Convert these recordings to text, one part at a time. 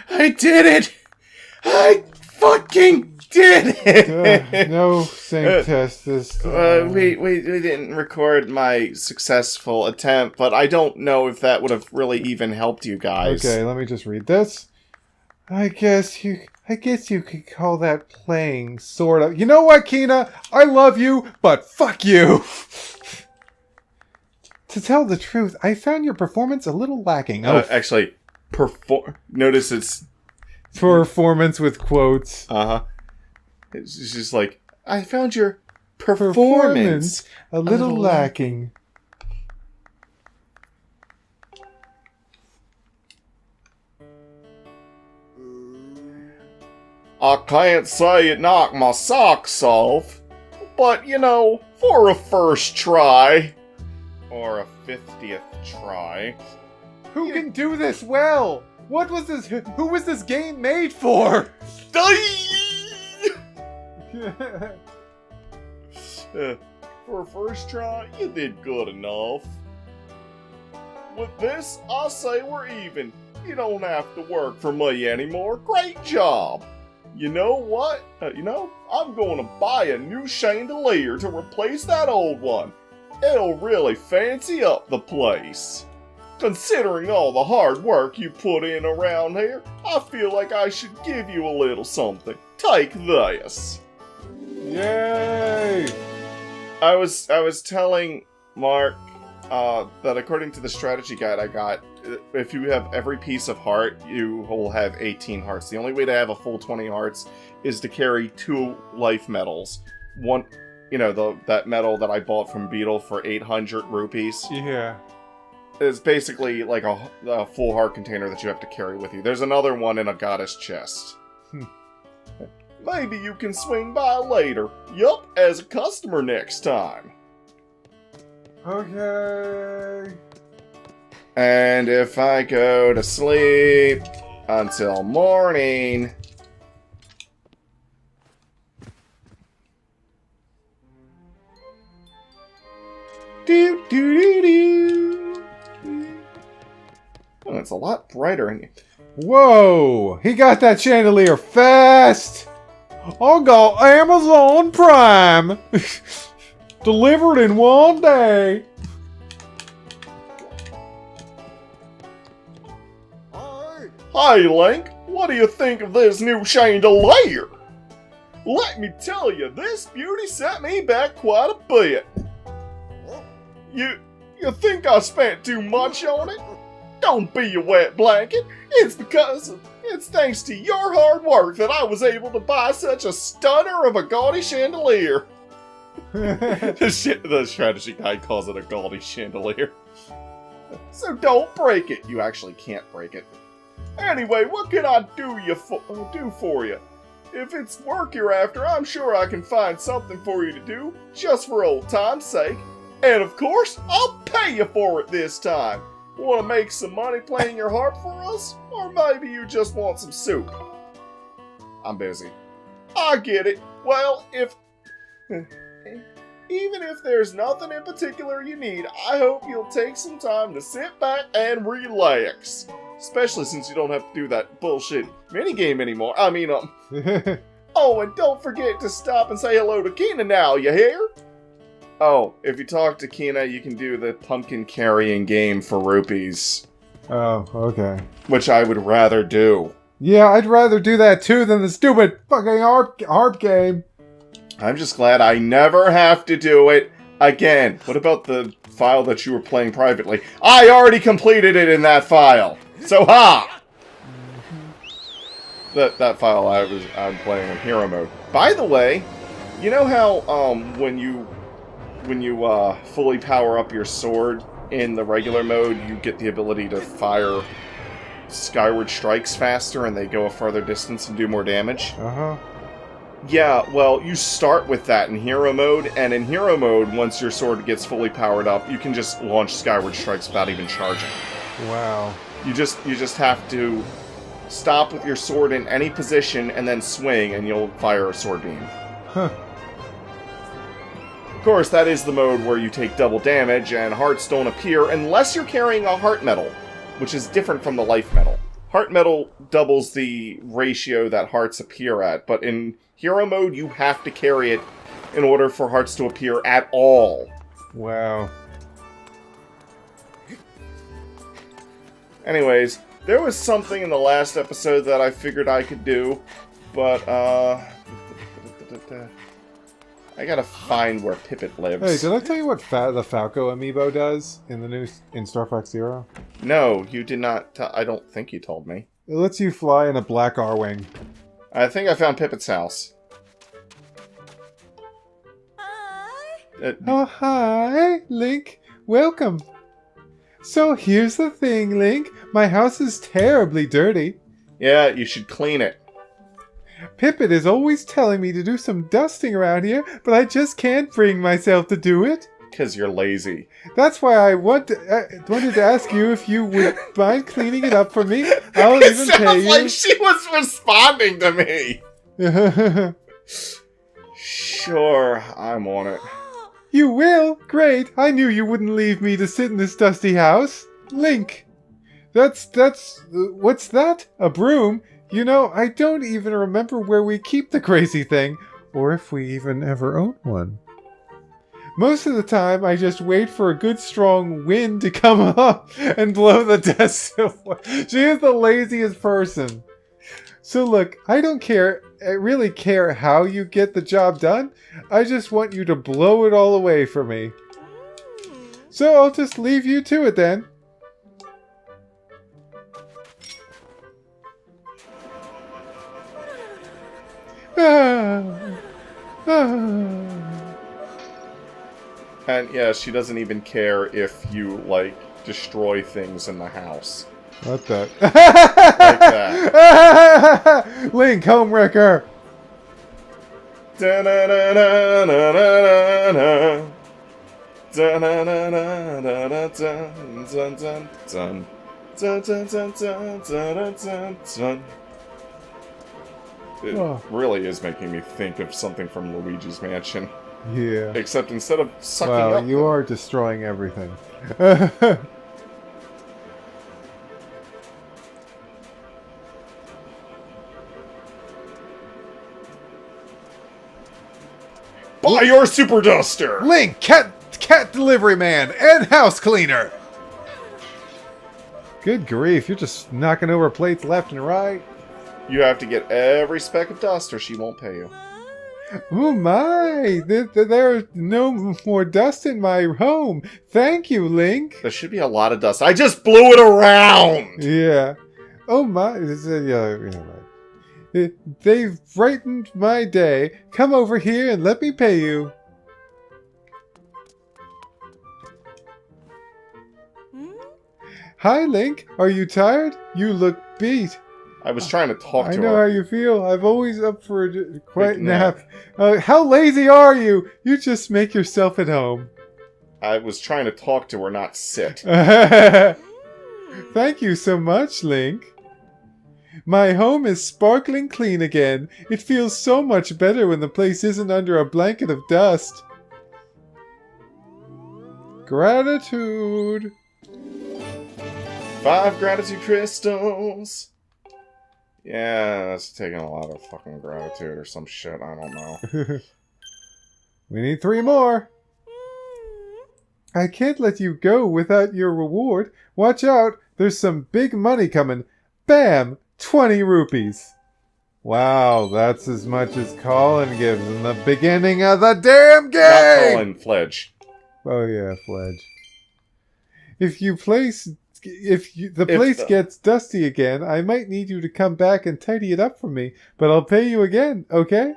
I did it! I fucking did it! No sync test this time. We didn't record my successful attempt, but I don't know if that would have really even helped you guys. Okay, let me just read this. I guess you could call that playing, sort of. You know what, Kina? I love you, but fuck you! To tell the truth, I found your performance a little lacking. Actually, notice it's... Performance with quotes. Uh-huh. It's just like, I found your performance a little lacking. I can't say it knocked my socks off, but, you know, for a first try, or a 50th try... Who can do this well? What was this? Who was this game made for? For a first try, you did good enough. With this, I say we're even. You don't have to work for me anymore. Great job. You know what? I'm going to buy a new chandelier to replace that old one. It'll really fancy up the place. Considering all the hard work you put in around here, I feel like I should give you a little something. Take this. Yay! I was telling Mark that according to the strategy guide I got, if you have every piece of heart, you will have 18 hearts. The only way to have a full 20 hearts is to carry 2 life medals. One, that medal that I bought from Beetle for 800 rupees. Yeah. It's basically like a full heart container that you have to carry with you. There's another one in a goddess chest. Maybe you can swing by later. Yup, as a customer next time. Okay. And if I go to sleep until morning... Do do do do. Oh, it's a lot brighter in here. Whoa! He got that chandelier fast! I got Amazon Prime! Delivered in one day! Hey, Link, what do you think of this new chandelier? Let me tell you, this beauty set me back quite a bit. You think I spent too much on it? Don't be a wet blanket. It's thanks to your hard work that I was able to buy such a stunner of a gaudy chandelier. The strategy guide calls it a gaudy chandelier. So don't break it. You actually can't break it. Anyway, what can I do for you? If it's work you're after, I'm sure I can find something for you to do, just for old time's sake. And of course, I'll pay you for it this time. Want to make some money playing your harp for us? Or maybe you just want some soup? I'm busy. I get it. Well, even if there's nothing in particular you need, I hope you'll take some time to sit back and relax. Especially since you don't have to do that bullshit minigame anymore. Oh, and don't forget to stop and say hello to Kina now, you hear? Oh, if you talk to Kina, you can do the pumpkin carrying game for rupees. Oh, okay. Which I would rather do. Yeah, I'd rather do that too than the stupid fucking harp game. I'm just glad I never have to do it again. What about the file that you were playing privately? I already completed it in that file. So ha! That file I'm playing in hero mode. By the way, you know how when you fully power up your sword in the regular mode, you get the ability to fire Skyward strikes faster and they go a further distance and do more damage? Uh-huh. Yeah, well, you start with that in hero mode, and in hero mode, once your sword gets fully powered up, you can just launch Skyward strikes without even charging. Wow. You just have to stop with your sword in any position and then swing, and you'll fire a sword beam. Huh. Of course, that is the mode where you take double damage, and hearts don't appear unless you're carrying a heart medal, which is different from the life medal. Heart metal doubles the ratio that hearts appear at, but in hero mode, you have to carry it in order for hearts to appear at all. Wow. Anyways, there was something in the last episode that I figured I could do, but, I gotta find where Pippet lives. Hey, did I tell you what the Falco amiibo does in Star Fox Zero? No, you did not. I don't think you told me. It lets you fly in a black R-wing. I think I found Pippet's house. Oh, hi, Link. Welcome. So here's the thing, Link. My house is terribly dirty. Yeah, you should clean it. Pippet is always telling me to do some dusting around here, but I just can't bring myself to do it. Because you're lazy. That's why I wanted to ask you if you would mind cleaning it up for me. I'll It even sounds pay you. like she was responding to me. Sure, I'm on it. You will? Great. I knew you wouldn't leave me to sit in this dusty house. Link. What's that? A broom? You know, I don't even remember where we keep the crazy thing, or if we even ever own one. Most of the time, I just wait for a good strong wind to come up and blow the dust away. She is the laziest person. So look, I really care how you get the job done. I just want you to blow it all away for me. So I'll just leave you to it then. And yeah, she doesn't even care if you, like, destroy things in the house. What the? Like that. Link, homewrecker! Da-na-na-na-na-na-na. Da-na-na-na-na-na-dun. Dun, dun, dun, dun, dun, dun, dun. It really is making me think of something from Luigi's Mansion. Yeah. Except instead of sucking Wow, up... you are destroying everything. Buy your Super Duster! Link, cat delivery man and house cleaner! Good grief, you're just knocking over plates left and right. You have to get every speck of dust or she won't pay you. Oh my! There's no more dust in my home. Thank you, Link. There should be a lot of dust. I just blew it around! Yeah. Oh my! They've brightened my day. Come over here and let me pay you. Hi, Link. Are you tired? You look beat. I was trying to talk to her. I know how you feel. I'm always up for a quiet nap. How lazy are you? You just make yourself at home. I was trying to talk to her, not sit. Thank you so much, Link. My home is sparkling clean again. It feels so much better when the place isn't under a blanket of dust. Gratitude. 5 gratitude crystals. Yeah, that's taking a lot of fucking gratitude or some shit. I don't know. We need 3 more. I can't let you go without your reward. Watch out. There's some big money coming. Bam! 20 rupees. Wow, that's as much as Colin gives in the beginning of the damn game! Not Colin, Fledge. Oh yeah, Fledge. If the place gets dusty again, I might need you to come back and tidy it up for me, but I'll pay you again, okay?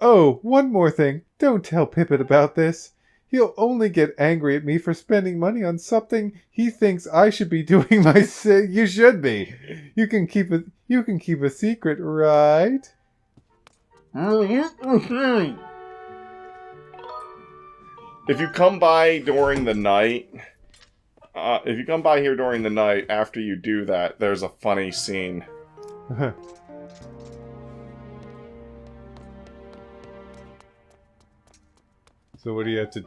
Oh, one more thing. Don't tell Pippet about this. He'll only get angry at me for spending money on something he thinks I should be doing myself. You should be. You can keep a secret, right? If you come by during the night, after you do that, there's a funny scene. So what do you have to...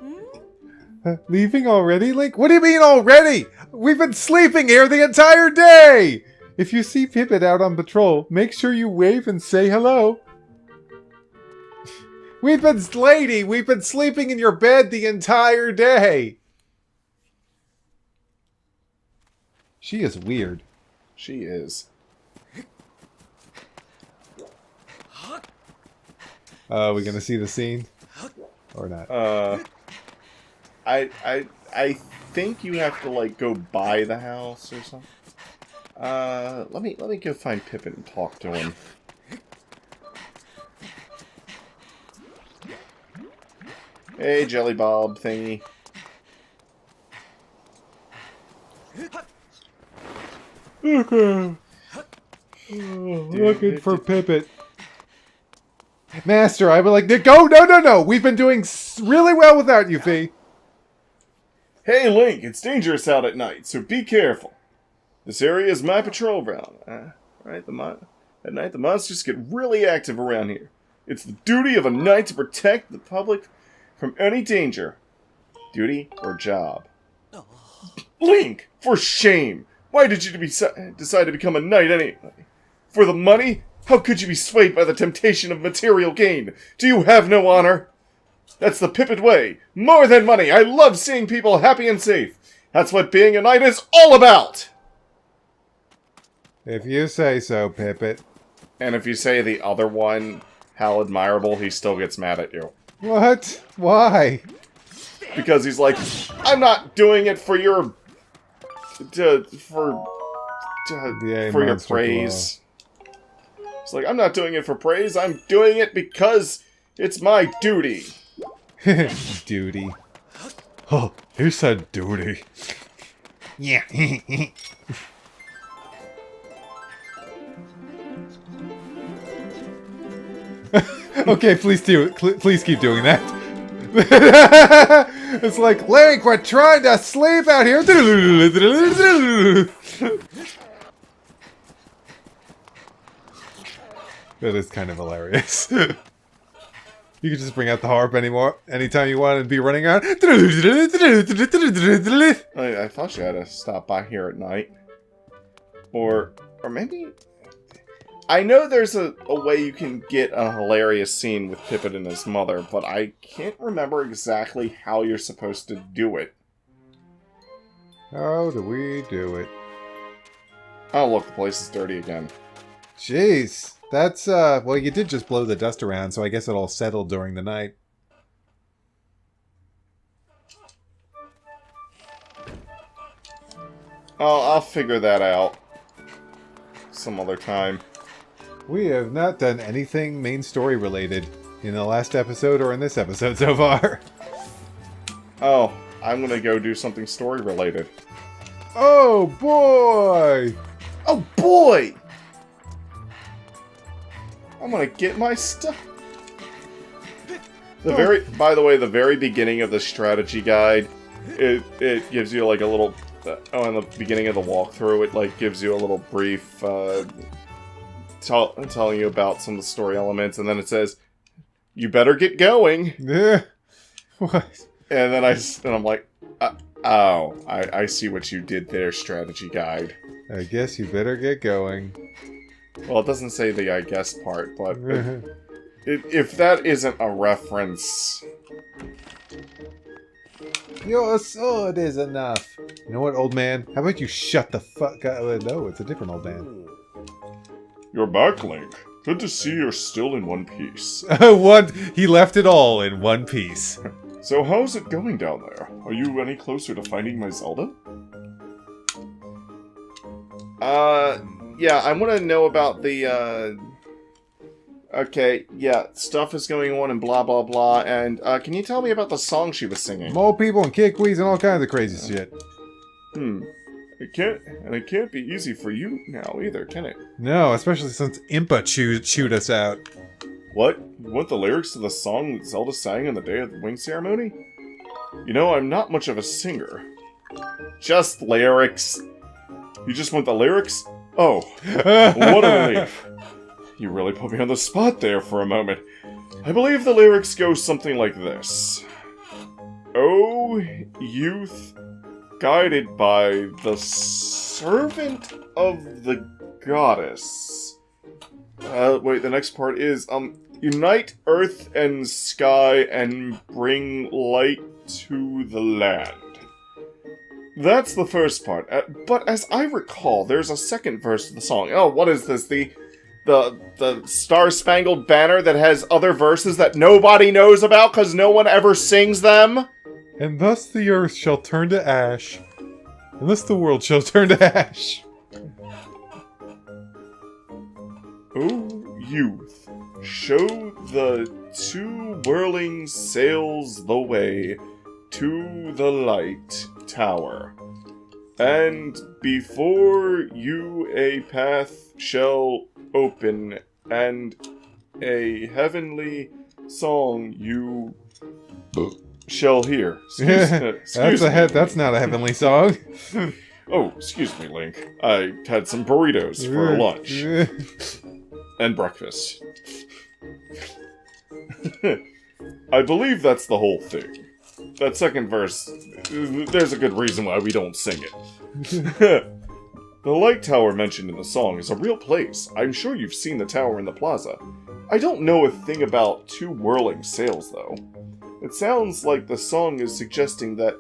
Leaving already, Link? What do you mean already? We've been sleeping here the entire day! If you see Pippet out on patrol, make sure you wave and say hello. We've been sleeping in your bed the entire day! She is weird. She is. Are we gonna see the scene? Or not? I think you have to, like, go by the house or something. Let me go find Pippin and talk to him. Hey, Jelly Bob thingy. Okay. Looking for Pippet. Master, I would like to go. No. We've been doing really well without you, Fee. Hey, Link, it's dangerous out at night, so be careful. This area is my patrol ground. At night, the monsters get really active around here. It's the duty of a knight to protect the public from any danger. Duty or job? Link, for shame! Why did you decide to become a knight anyway? For the money? How could you be swayed by the temptation of material gain? Do you have no honor? That's the Pippet way. More than money. I love seeing people happy and safe. That's what being a knight is all about. If you say so, Pippet. And if you say the other one, how admirable, he still gets mad at you. What? Why? Because he's like, I'm not doing it for your... for your praise. It's like, I'm not doing it for praise, I'm doing it because it's my duty. Duty. Oh, he said duty. Yeah. Okay, please keep doing that. It's like, Link, we're trying to sleep out here. That is kind of hilarious. You could just bring out the harp anytime you want and be running around. I thought you had to stop by here at night. Or maybe... I know there's a way you can get a hilarious scene with Pippet and his mother, but I can't remember exactly how you're supposed to do it. How do we do it? Oh, look, the place is dirty again. Jeez. That's, well, you did just blow the dust around, so I guess it'll settle during the night. Oh, I'll figure that out some other time. We have not done anything main story related in the last episode or in this episode so far. Oh, I'm gonna go do something story related. Oh, boy! Oh, boy! I'm gonna get my stuff. By the way, the very beginning of the strategy guide, it gives you like a little, in the beginning of the walkthrough, it like gives you a little brief, telling you about some of the story elements, and then it says, "You better get going." Yeah. What? And then I'm like, oh, I see what you did there, strategy guide. I guess you better get going. Well, it doesn't say the I guess part, but if that isn't a reference... Your sword is enough. You know what, old man? How about you shut the fuck up? No, it's a different old man. You're back, Link. Good to see you're still in one piece. He left it all in one piece. So how's it going down there? Are you any closer to finding my Zelda? Yeah, I want to know about the, okay, yeah, stuff is going on and blah blah blah, and, can you tell me about the song she was singing? Mole people and kikwis and all kinds of crazy shit. It can't be easy for you now either, can it? No, especially since Impa chewed us out. What? You want the lyrics to the song that Zelda sang on the day of the wing ceremony? You know, I'm not much of a singer. Just lyrics. You just want the lyrics? Oh, what a relief. You really put me on the spot there for a moment. I believe the lyrics go something like this. O youth, guided by the servant of the goddess. Wait, the next part is, unite earth and sky and bring light to the land. That's the first part. But as I recall, there's a second verse of the song. Oh, what is this? The Star-Spangled Banner that has other verses that nobody knows about because no one ever sings them? And thus the earth shall turn to ash, and thus the world shall turn to ash. O youth, show the two whirling sails the way to the light tower, and before you a path shall open, and a heavenly song you shall hear. Excuse me. That's not a heavenly song. Oh, excuse me, Link. I had some burritos for lunch. And breakfast. I believe that's the whole thing. That second verse, there's a good reason why we don't sing it. The light tower mentioned in the song is a real place. I'm sure you've seen the tower in the plaza. I don't know a thing about two whirling sails, though. It sounds like the song is suggesting that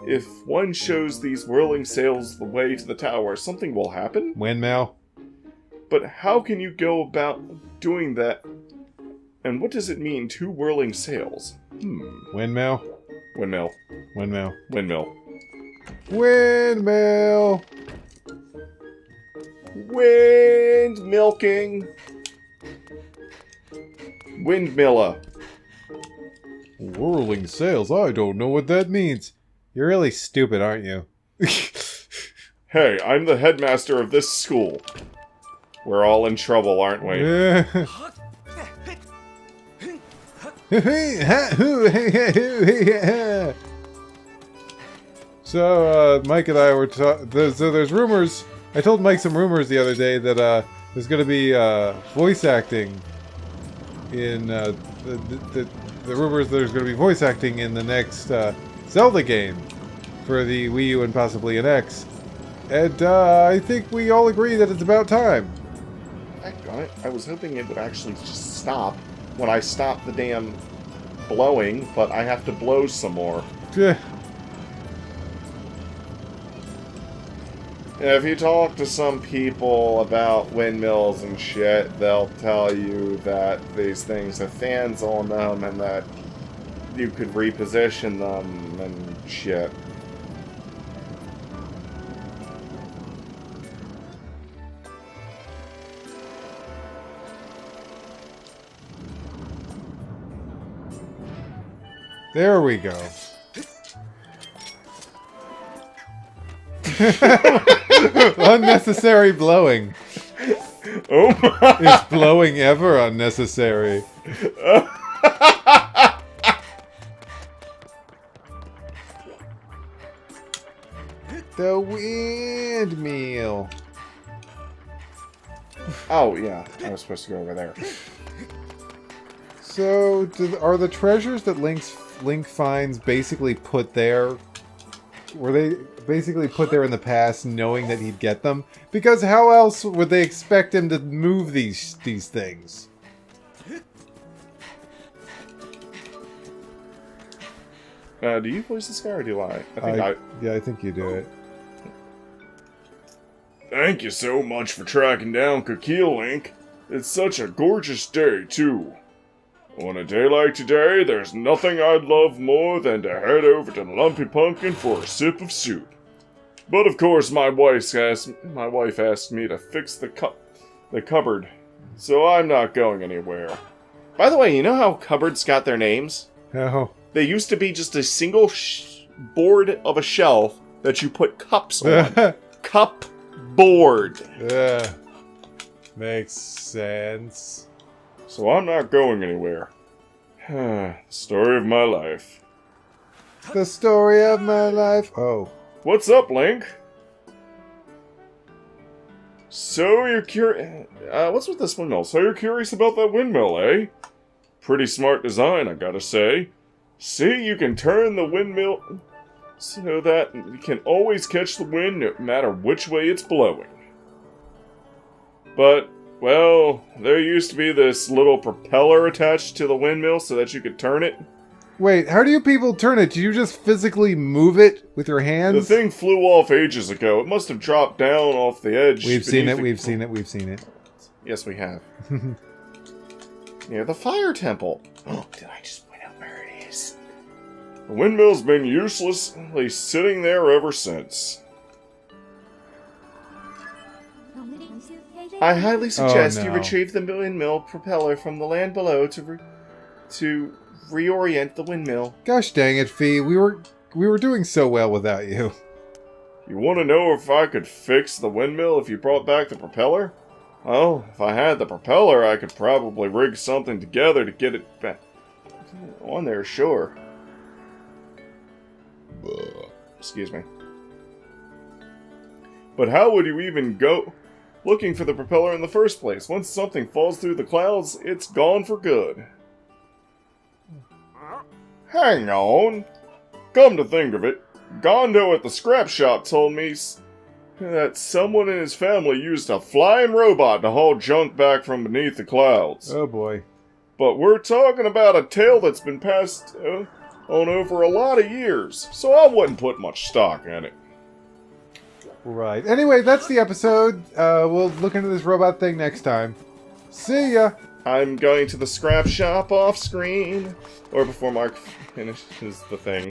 if one shows these whirling sails the way to the tower, something will happen? Windmill. But how can you go about doing that? And what does it mean, two whirling sails? Windmill. Windmill. Windmill. Windmill. Windmill. Wind milking. Windmilla. Whirling sails? I don't know what that means. You're really stupid, aren't you? Hey, I'm the headmaster of this school. We're all in trouble, aren't we? So, Mike and I were so there's rumors. I told Mike some rumors the other day that there's going to be voice acting in the rumors there's going to be voice acting in the next Zelda game for the Wii U and possibly an X. And I think we all agree that it's about time. I was hoping it would actually just stop when I stop the damn blowing, but I have to blow some more. If you talk to some people about windmills and shit, they'll tell you that these things have fans on them and that you could reposition them and shit. There we go. Unnecessary blowing. Oh my! Is blowing ever unnecessary? The windmill. Oh yeah, I was supposed to go over there. So, are the treasures that Link finds basically put there? Were they basically put there in the past, knowing that he'd get them? Because how else would they expect him to move these things? Do you voice this guy or do I? Yeah, I think you do it. Thank you so much for tracking down Kikil, Link. It's such a gorgeous day, too. On a day like today, there's nothing I'd love more than to head over to Lumpy Pumpkin for a sip of soup. But of course, my wife asked me to fix the cupboard, so I'm not going anywhere. By the way, you know how cupboards got their names? How? They used to be just a single board of a shelf that you put cups on. Cup board. Yeah. Makes sense. So I'm not going anywhere. Story of my life. The story of my life. Oh. What's up, Link? So you're curious... what's with this windmill? So you're curious about that windmill, eh? Pretty smart design, I gotta say. See, you can turn the windmill so that you can always catch the wind no matter which way it's blowing. But, well, there used to be this little propeller attached to the windmill so that you could turn it. Wait, how do you people turn it? Do you just physically move it with your hands? The thing flew off ages ago. It must have dropped down off the edge. We've seen it, we've seen it. Yes, we have. Near the fire temple. Oh, did I just point out where it is? The windmill's been uselessly sitting there ever since. I highly suggest you retrieve the windmill propeller from the land below to reorient the windmill. Gosh dang it, Fee. We were doing so well without you. You want to know if I could fix the windmill if you brought back the propeller? Well, if I had the propeller, I could probably rig something together to get it back on there, sure. Excuse me. But how would you even go looking for the propeller in the first place? Once something falls through the clouds, it's gone for good. Hang on. Come to think of it, Gondo at the scrap shop told me that someone in his family used a flying robot to haul junk back from beneath the clouds. Oh boy. But we're talking about a tale that's been passed on over a lot of years, so I wouldn't put much stock in it. Right. Anyway, that's the episode. We'll look into this robot thing next time. See ya! I'm going to the scrap shop off screen, or before Mark finishes the thing.